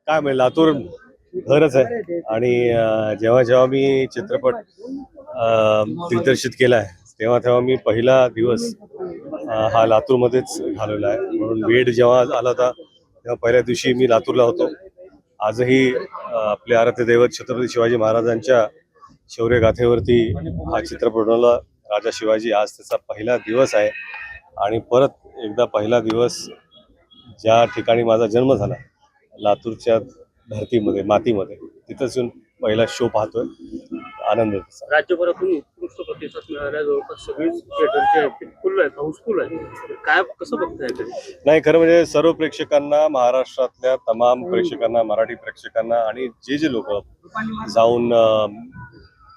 काय म्हणजे लातूर घरच आहे आणि जेव्हा जेव्हा मी चित्रपट दिग्दर्शित केला आहे तेव्हा तेव्हा मी पहिला दिवस हा लातूरमध्येच घालवला आहे. म्हणून वेळ जेव्हा आला होता तेव्हा पहिल्या दिवशी मी लातूरला होतो. आजही आपले आराध्य दैवत छत्रपती शिवाजी महाराजांच्या शौर्यगाथेवरती हा चित्रपट बनवला. राजा शिवाजी आज त्याचा पहिला दिवस आहे आणि परत एकदा पहिला दिवस ज्या ठिकाणी माझा जन्म झाला लातूरच्या धरतीमध्ये मातीमध्ये तिथंच येऊन पहिला शो पाहतोय. आनंद आहे त्याचा. राज्यभरातून उत्कृष्ट प्रतिसाद मिळाला. जवळपास सगळीच थिएटरचे फुल आहेत, हाऊसफुल आहे. काय कसं बघताय? नाही, खरं म्हणजे सर्व प्रेक्षकांना, महाराष्ट्रातल्या तमाम प्रेक्षकांना, मराठी प्रेक्षकांना आणि जे जे लोक जाऊन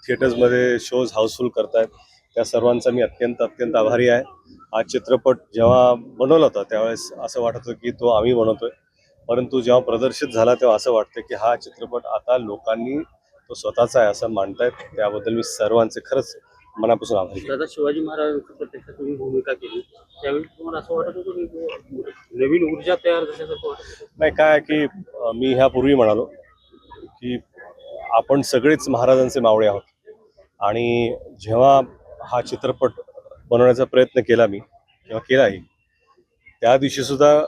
थिएटर्समध्ये शोज हाऊसफुल करतायत त्या सर्वांचा मी अत्यंत आभारी आहे. हा चित्रपट जेव्हा बनवला होता त्यावेळेस असं वाटत होतं की तो आम्ही बनवतोय, परंतु जेव्हा प्रदर्शित झाला तेव्हा असं वाटतं की हा चित्रपट आता लोकांनी तो स्वतःचा आहे असं मानतायत. त्याबद्दल मी सर्वांचे खरंच मनापासून आभारी आहे. दादा, शिवाजी महाराजांची प्रत्यक्षात तुम्ही भूमिका केली त्यावेळी तुम्हाला असं वाटत होतं की नवीन ऊर्जा तयार झाल्यासारखं वाटत? नाही, काय की मी ह्यापूर्वी म्हणालो की आपण सगळेच महाराजांचे मावळे आहोत आणि जेव्हा हा चित्रपट बनवण्याचा प्रयत्न केला मी किंवा केलाही त्या दिवशी सुद्धा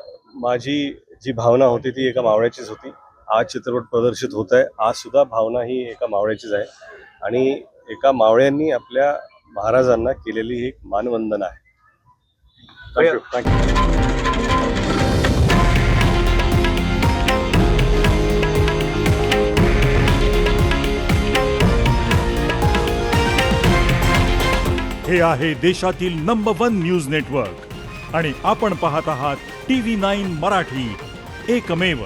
माझी जी भावना होती ती एका मावळ्याचीच होती. आज चित्रपट प्रदर्शित होत आहे, आज सुद्धा भावना ही एका मावळ्याचीच आहे आणि एका मावळ्यांनी आपल्या महाराजांना केलेली ही एक मानवंदना आहे. थँक्यू. हे आहे देशातील नंबर 1 न्यूज नेटवर्क आणि आपण पाहत आहात TV9 मराठी, एकमेव.